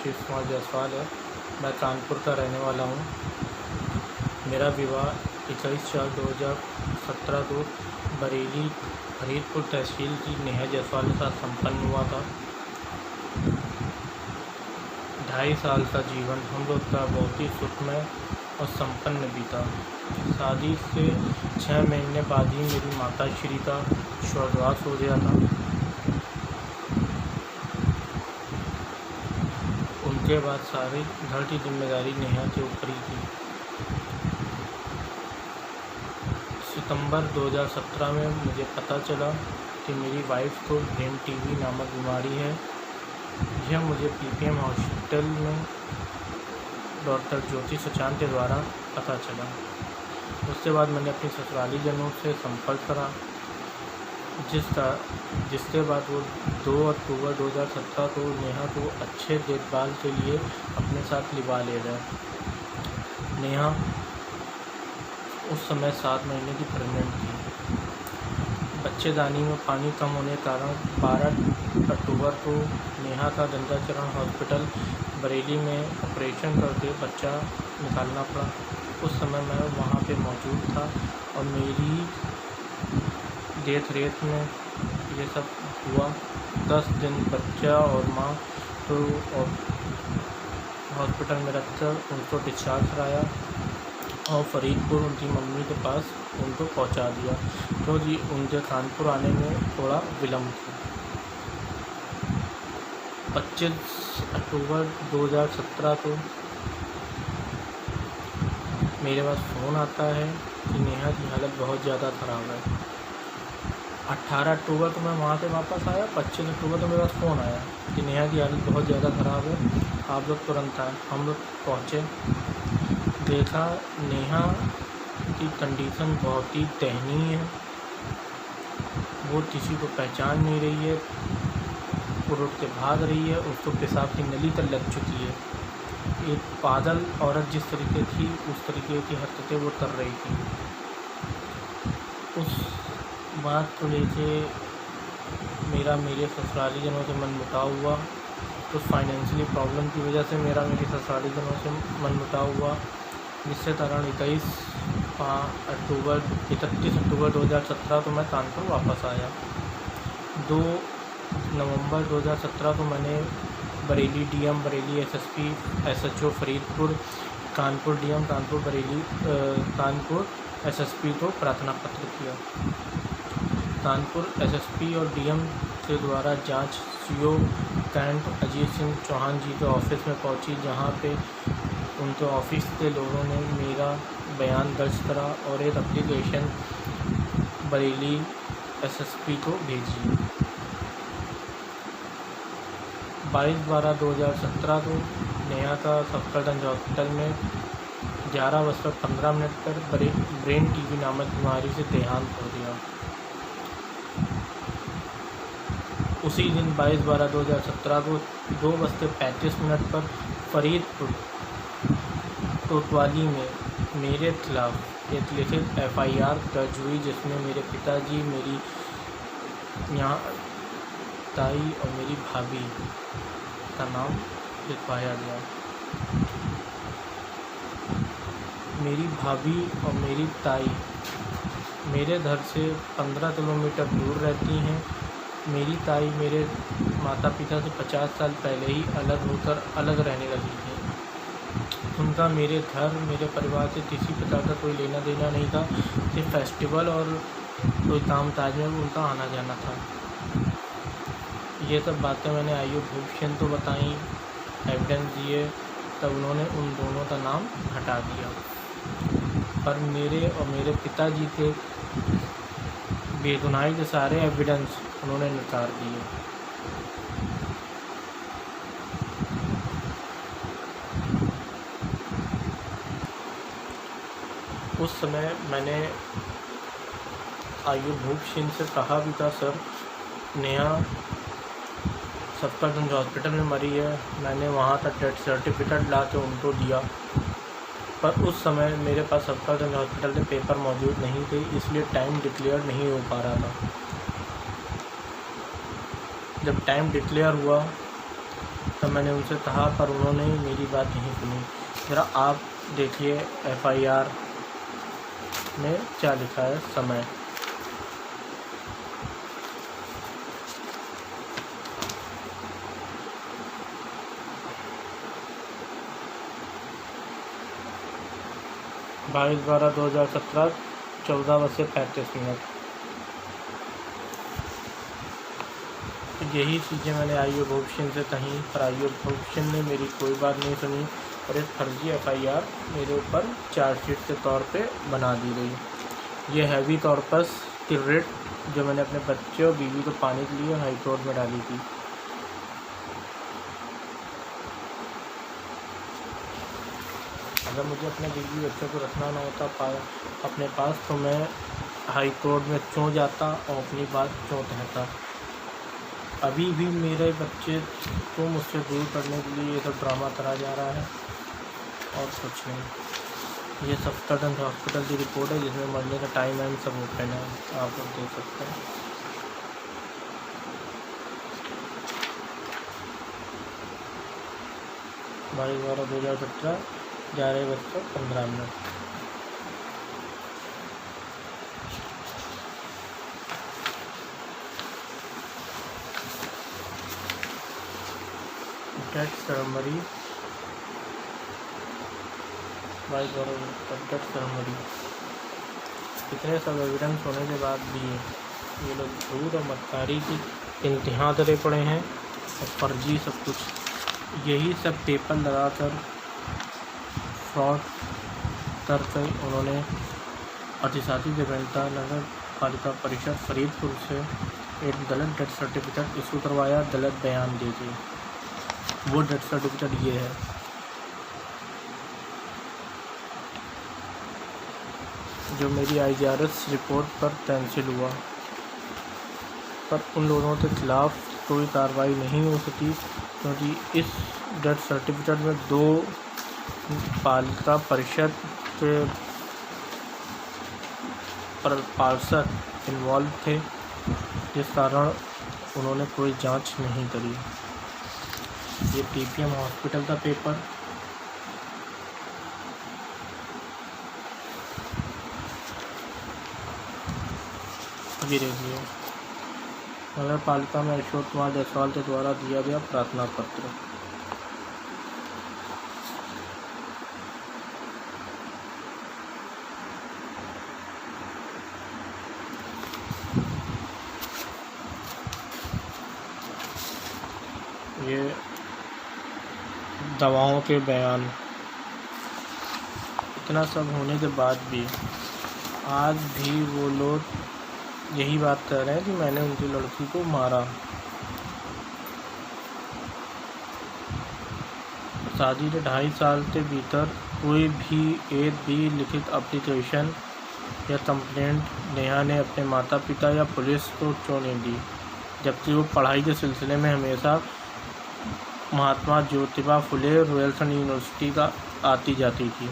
आशीष कुमार जायसवाल है। मैं कानपुर का रहने वाला हूँ। मेरा विवाह 21/4/2017 को बरेली फरीदपुर तहसील की नेहा जायसवाल के साथ संपन्न हुआ था। 2.5 साल का जीवन हम लोग का बहुत ही सुखमय और संपन्न बीता। शादी से 6 महीने बाद ही मेरी माताश्री का स्वर्गवास हो गया था। उनके बाद सारी घर की जिम्मेदारी नेहा के ऊपर ही थी। सितंबर 2017 में मुझे पता चला कि मेरी वाइफ को ब्रेन टीबी नामक बीमारी है। यह मुझे पीपीएम हॉस्पिटल में डॉक्टर ज्योति सचान के द्वारा पता चला। उसके बाद मैंने अपने ससुराली जनों से संपर्क करा, जिसके बाद वो 2 अक्टूबर 2017 को नेहा को अच्छे देखभाल के लिए अपने साथ लिवा ले गए। नेहा उस समय 7 महीने की प्रेग्नेंट थी। बच्चेदानी में पानी कम होने के कारण 12 अक्टूबर को नेहा का गंगाचरण हॉस्पिटल बरेली में ऑपरेशन करके बच्चा निकालना पड़ा। उस समय मैं वहाँ पे मौजूद था और मेरी देख रेख में ये सब हुआ। 10 दिन बच्चा और माँ तो हॉस्पिटल में रखकर उनको डिस्चार्ज कराया और फरीदपुर उनकी मम्मी के पास उनको पहुंचा दिया, क्योंकि उनके कानपुर आने में थोड़ा विलम्ब था। 25 अक्टूबर 2017 को मेरे पास फ़ोन आता है कि नेहा की हालत बहुत ज़्यादा ख़राब है। 18 अक्टूबर को मैं वहाँ से वापस आया। 25 अक्टूबर को मेरे पास फ़ोन आया कि नेहा की हालत बहुत ज़्यादा ख़राब है, आप लोग तुरंत आए। हम लोग पहुँचे, देखा नेहा की कंडीशन बहुत ही दयनीय है। वो किसी को पहचान नहीं रही है, वो उठ के भाग रही है, उसको पेशाब की नली तक लग चुकी है। एक पागल औरत जिस तरीके थी उस तरीके की हरकतें वो कर रही थी। उस बात को लेके मेरे ससुराली जनों से मनमुटाव हुआ। तो फाइनेंशियली प्रॉब्लम की वजह से मेरे ससुराली जनों से मनमुटाव हुआ, जिससे कारण 31 अक्टूबर 2017 को मैं कानपुर वापस आया। 2 नवंबर 2017 को मैंने Bareilly DM, Bareilly SSP, SHO Faridpur, Kanpur DM, Kanpur SSP को प्रार्थना पत्र किया। कानपुर एसएसपी और डीएम के द्वारा जांच सीओ कैंट अजीत सिंह चौहान जी के ऑफिस में पहुंची, जहां पे उनके ऑफिस के लोगों ने मेरा बयान दर्ज करा और एक एप्लीकेशन बरेली एसएसपी को भेजी। 22/12/2017 को नेहा का सफदरजंग हॉस्पिटल में 11:15 पर ब्रेन टीबी नामक बीमारी से देहांत हो गया। उसी दिन 22/12/2017 को 2:35 पर फरीदपुर कोतवाली में मेरे खिलाफ एक लिखित एफआईआर दर्ज हुई, जिसमें मेरे पिताजी, मेरी यहाँ ताई और मेरी भाभी का नाम लिखवाया गया। मेरी भाभी और मेरी ताई मेरे घर से 15 किलोमीटर दूर रहती हैं। मेरी ताई मेरे माता पिता से 50 साल पहले ही अलग होकर अलग रहने लगी थी। उनका मेरे घर, मेरे परिवार से किसी प्रकार का कोई लेना देना नहीं था। सिर्फ फेस्टिवल और कोई काम काज में उनका आना जाना था। ये सब बातें मैंने आयु भूषण तो बताई, एविडेंस दिए, तब उन्होंने उन दोनों का नाम हटा दिया। पर मेरे और मेरे पिताजी के बेगुनाही के सारे एविडेंस उन्होंने निकाल दिए। उस समय मैंने आयु भूषण से कहा भी था, सर नेहा सफदरजंग हॉस्पिटल में मरी है। मैंने वहाँ का डेथ सर्टिफिकेट ला के उनको दिया, पर उस समय मेरे पास सफदरजंग हॉस्पिटल के पेपर मौजूद नहीं थे, इसलिए टाइम डिक्लेयर नहीं हो पा रहा था। जब टाइम डिक्लेयर हुआ तब मैंने उनसे कहा, पर उन्होंने मेरी बात नहीं सुनी। ज़रा आप देखिए FIR में क्या लिखा है। समय 22/12/2017 14:35। यही चीज़ें मैंने IO भूषण से कहीं, पर IO भूषण ने मेरी कोई बात नहीं सुनी और एक फर्जी FIR मेरे ऊपर चार्जशीट के तौर पे बना दी गई। ये हैवी कॉर्पस की रिट जो मैंने अपने बच्चे और बीवी को पाने के लिए हाई कोर्ट में डाली थी। अगर मुझे अपने बीवी बच्चों को रखना ना होता अपने पास, तो मैं हाई कोर्ट में क्यों जाता और अपनी बात क्यों कहता। अभी भी मेरे बच्चे को मुझसे दूर करने के लिए ये सब ड्रामा करा जा रहा है और कुछ नहीं। ये सफदरजंग हॉस्पिटल की रिपोर्ट है जिसमें मरने का टाइम एंड सब ओपन है, आप लोग देख सकते हैं। बाईस 12/2017 11:15। Death ceremony 22/12 death ceremony. इतने सब एविडेंस होने के बाद भी ये लोग झूठ और मक्कारी की इंतहा करे पड़े हैं और फर्जी सब कुछ। यही सब पेपर लगाकर फ्रॉड करके उन्होंने अधिशासी देवेंद्र नगर पालिका परिषद फरीदपुर से एक गलत डेथ सर्टिफिकेट इशू करवाया, गलत बयान दे दिए। वो डेथ सर्टिफिकेट ये है। जो मेरी IGRS रिपोर्ट पर कैंसिल हुआ, पर उन लोगों के खिलाफ़ कोई कार्रवाई नहीं हो सकी क्योंकि इस डेथ सर्टिफिकेट में 2 पालिका परिषद के पार्षद इन्वॉल्व थे, जिस कारण उन्होंने कोई जांच नहीं करी। ये TPM हॉस्पिटल का पेपर, ये देखिए नगर पालिका में अशोक कुमार जायसवाल के द्वारा दिया गया प्रार्थना पत्र। ये दवाओं के बयान। इतना सब होने के बाद भी आज भी वो लोग यही बात कर रहे हैं कि मैंने उनकी लड़की को मारा। शादी के 2.5 साल के भीतर कोई भी एक भी लिखित एप्लीकेशन या कंप्लेंट नेहा ने अपने माता पिता या पुलिस को क्यों नहीं दी, जबकि वो पढ़ाई के सिलसिले में हमेशा महात्मा ज्योतिबा फुले रॉयल्सन यूनिवर्सिटी का आती जाती थी।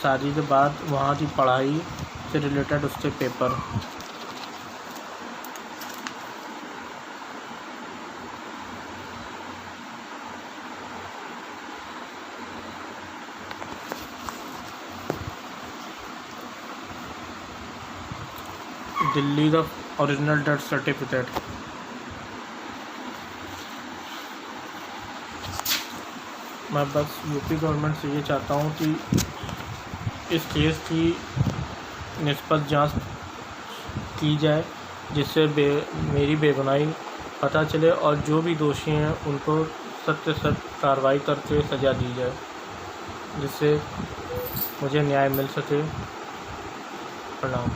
शादी के बाद वहाँ की पढ़ाई से रिलेटेड उसके पेपर। दिल्ली का ओरिजिनल डेथ सर्टिफिकेट। मैं बस यूपी गवर्नमेंट से ये चाहता हूँ कि इस केस की निष्पक्ष जांच की जाए, जिससे मेरी बेगुनाही पता चले और जो भी दोषी हैं उनको सख्त से सख्त कार्रवाई करके सज़ा दी जाए, जिससे मुझे न्याय मिल सके। प्रणाम।